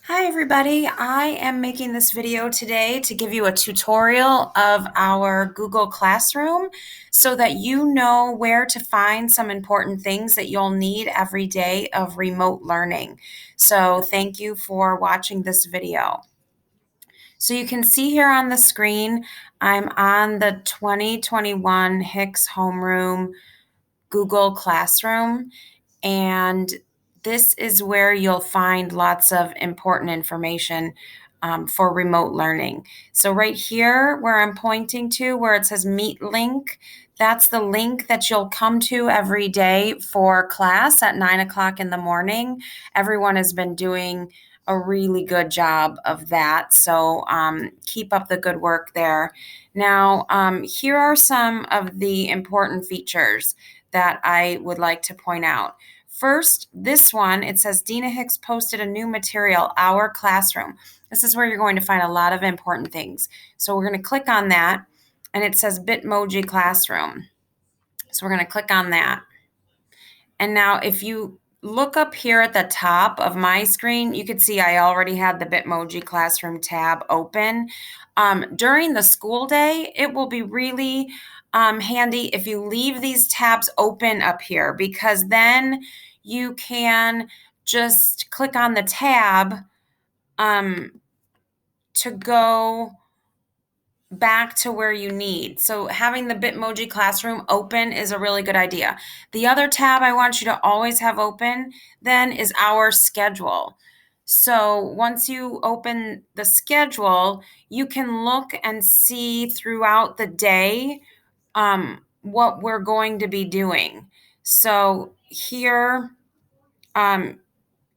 Hi everybody, I am making this video today to give you a tutorial of our Google Classroom so that you know where to find some important things that you'll need every day of remote learning. So thank you for watching this video. So you can see here on the screen, I'm on the 2021 Hicks Homeroom Google Classroom. And this is where you'll find lots of important information for remote learning. So right here where I'm pointing to, where it says Meet link, that's the link that you'll come to every day for class at 9 o'clock in the morning. Everyone has been doing a really good job of that. So keep up the good work there. Now, here are some of the important features that I would like to point out. First, this one, it says Dina Hicks posted a new material, Our Classroom. This is where you're going to find a lot of important things. So we're going to click on that, and it says Bitmoji Classroom. So we're going to click on that. And now if you look up here at the top of my screen, you can see I already had the Bitmoji Classroom tab open. During the school day, it will be really handy if you leave these tabs open up here, because then you can just click on the tab to go back to where you need. So having the Bitmoji Classroom open is a really good idea. The other tab I want you to always have open then is our schedule. So once you open the schedule, you can look and see throughout the day what we're going to be doing. So here,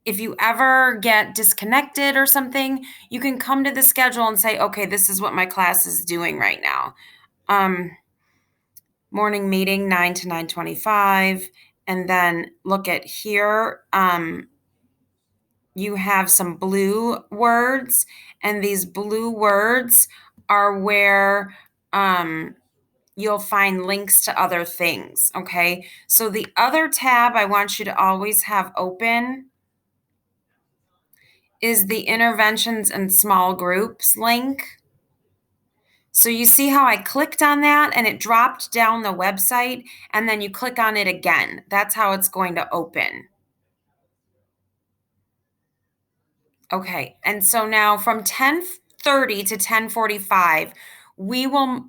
if you ever get disconnected or something, you can come to the schedule and say, okay, this is what my class is doing right now. Morning meeting 9 to 9:25, and then look at here. You have some blue words, and these blue words are where you'll find links to other things. Okay, so the other tab I want you to always have open is the interventions and small groups link. So you see how I clicked on that and it dropped down the website, and then you click on it again. That's how it's going to open. Okay, and so now from 10:30 to 10:45, we will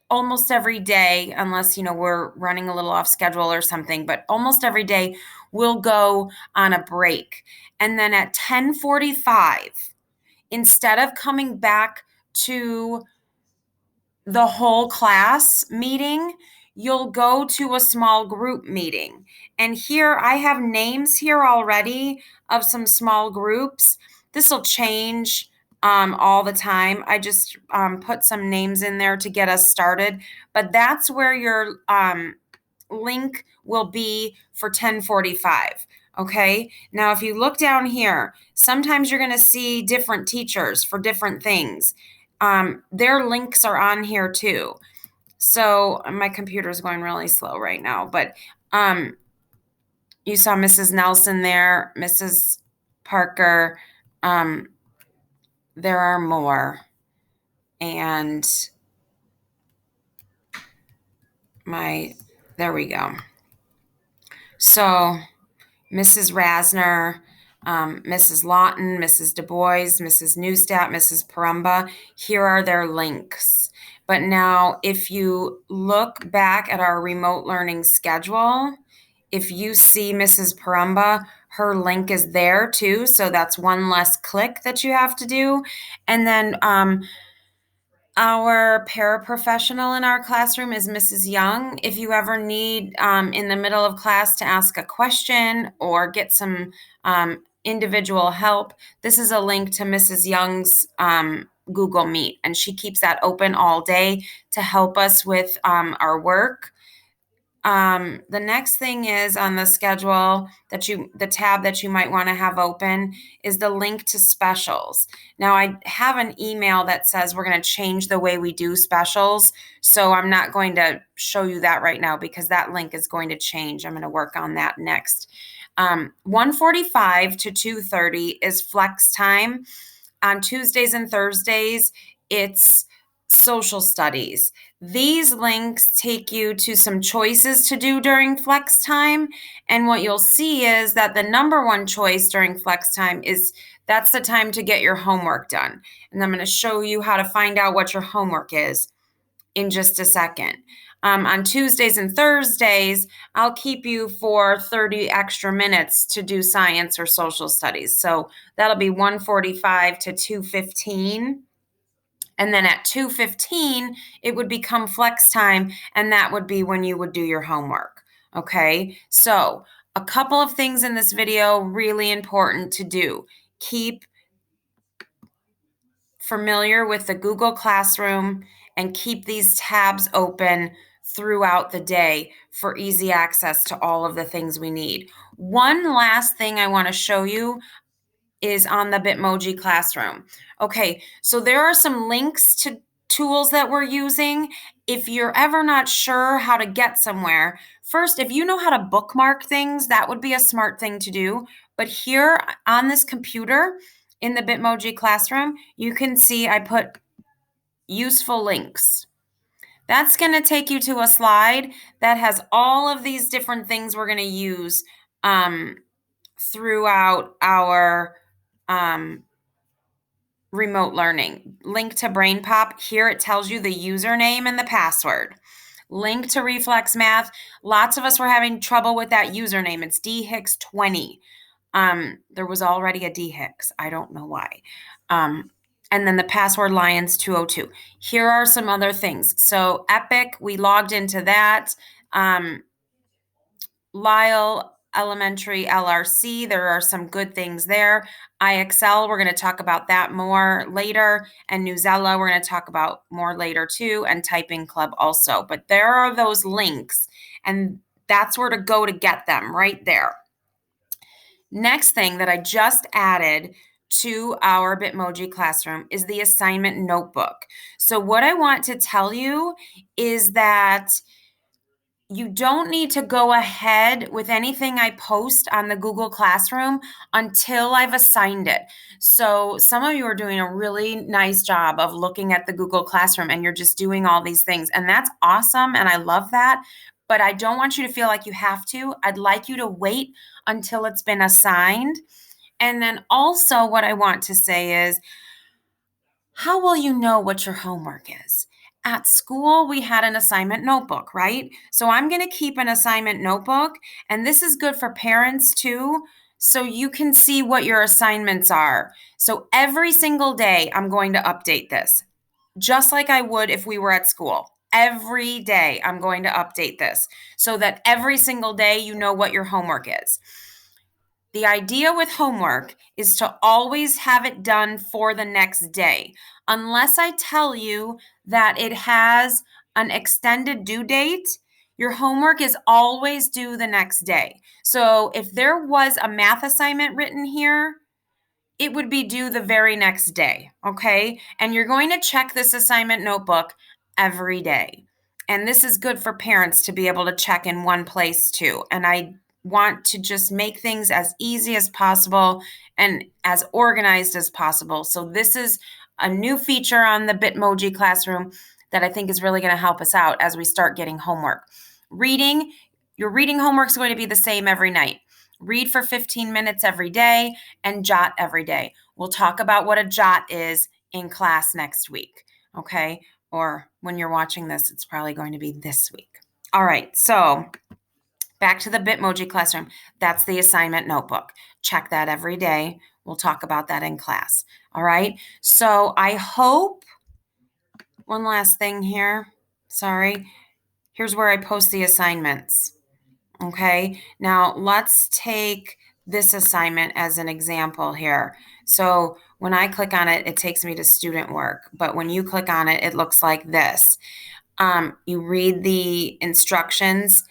almost every day, unless we're running a little off schedule or something, but almost every day we'll go on a break. And then at 10:45, instead of coming back to the whole class meeting, you'll go to a small group meeting. And here I have names here already of some small groups. This will change all the time. I just put some names in there to get us started, but that's where your link will be for 10:45. Okay, now if you look down here, sometimes you're going to see different teachers for different things. Their links are on here too. So my computer is going really slow right now, but you saw Mrs. Nelson there, Mrs. Parker. There are more. And there we go. So Mrs. Rasner, Mrs. Lawton, Mrs. Du Bois, Mrs. Neustadt, Mrs. Parumba, here are their links. But now, if you look back at our remote learning schedule, if you see Mrs. Parumba, her link is there too. So that's one less click that you have to do. And then our paraprofessional in our classroom is Mrs. Young. If you ever need in the middle of class to ask a question or get some individual help, this is a link to Mrs. Young's Google Meet, and she keeps that open all day to help us with our work. The next thing is on the schedule the tab that you might want to have open is the link to specials. Now I have an email that says we're going to change the way we do specials. So I'm not going to show you that right now because that link is going to change. I'm going to work on that next. 1:45 to 2:30 is flex time. On Tuesdays and Thursdays, it's social studies. These links take you to some choices to do during flex time. And what you'll see is that the number one choice during flex time is that's the time to get your homework done. And I'm going to show you how to find out what your homework is in just a second. On Tuesdays and Thursdays, I'll keep you for 30 extra minutes to do science or social studies. So that'll be 1:45 to 2:15. And then at 2:15, it would become flex time, and that would be when you would do your homework. Okay, so a couple of things in this video really important to do. Keep familiar with the Google Classroom and keep these tabs open throughout the day for easy access to all of the things we need. One last thing I want to show you is on the Bitmoji Classroom. Okay, so there are some links to tools that we're using. If you're ever not sure how to get somewhere, first, if you know how to bookmark things, that would be a smart thing to do. But here on this computer in the Bitmoji Classroom, you can see I put useful links. That's going to take you to a slide that has all of these different things we're going to use throughout our remote learning. Link to BrainPop. Here it tells you the username and the password. Link to Reflex Math. Lots of us were having trouble with that username. It's dhicks20. There was already a dhicks. I don't know why. And then the password Lions202. Here are some other things. So Epic, we logged into that. Lyle Elementary LRC, there are some good things there. IXL, we're going to talk about that more later. And Newsela, we're going to talk about more later too. And Typing Club also. But there are those links, and that's where to go to get them, right there. Next thing that I just added to our Bitmoji Classroom is the assignment notebook. So what I want to tell you is that you don't need to go ahead with anything I post on the Google Classroom until I've assigned it. So some of you are doing a really nice job of looking at the Google Classroom and you're just doing all these things. And that's awesome. And I love that. But I don't want you to feel like you have to. I'd like you to wait until it's been assigned. And then also what I want to say is, how will you know what your homework is? At school, we had an assignment notebook, right? So I'm going to keep an assignment notebook, and this is good for parents too, so you can see what your assignments are. So every single day, I'm going to update this, just like I would if we were at school. Every day, I'm going to update this so that every single day you know what your homework is. The idea with homework is to always have it done for the next day, unless I tell you that it has an extended due date. Your homework is always due the next day. So if there was a math assignment written here, it would be due the very next day, okay? And you're going to check this assignment notebook every day. And this is good for parents to be able to check in one place too. And I want to just make things as easy as possible and as organized as possible. So this is a new feature on the Bitmoji Classroom that I think is really going to help us out as we start getting homework. Reading, your reading homework is going to be the same every night. Read for 15 minutes every day and jot every day. We'll talk about what a jot is in class next week, okay? Or when you're watching this, it's probably going to be this week. All right, so back to the Bitmoji Classroom. That's the assignment notebook. Check that every day. We'll talk about that in class. All right, so I hope, one last thing here, sorry. Here's where I post the assignments. Okay, now let's take this assignment as an example here. So when I click on it, it takes me to student work, but when you click on it, it looks like this. You read the instructions.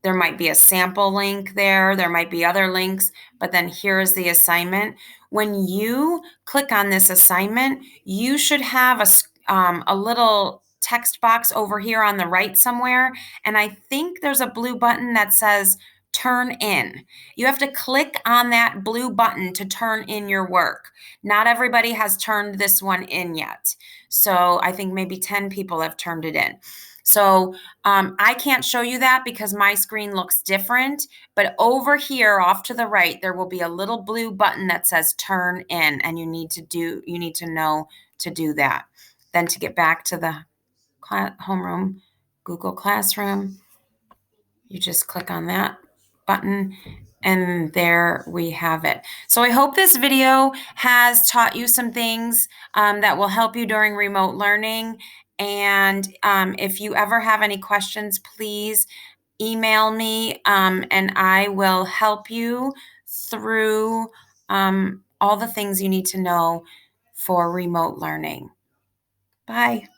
There might be a sample link there. There might be other links, but then here is the assignment. When you click on this assignment, you should have a little text box over here on the right somewhere. And I think there's a blue button that says turn in. You have to click on that blue button to turn in your work. Not everybody has turned this one in yet. So I think maybe 10 people have turned it in. So I can't show you that because my screen looks different, but over here off to the right, there will be a little blue button that says turn in, and you need to know to do that. Then to get back to the homeroom, Google Classroom, you just click on that button and there we have it. So I hope this video has taught you some things that will help you during remote learning. And if you ever have any questions, please email me and I will help you through all the things you need to know for remote learning. Bye.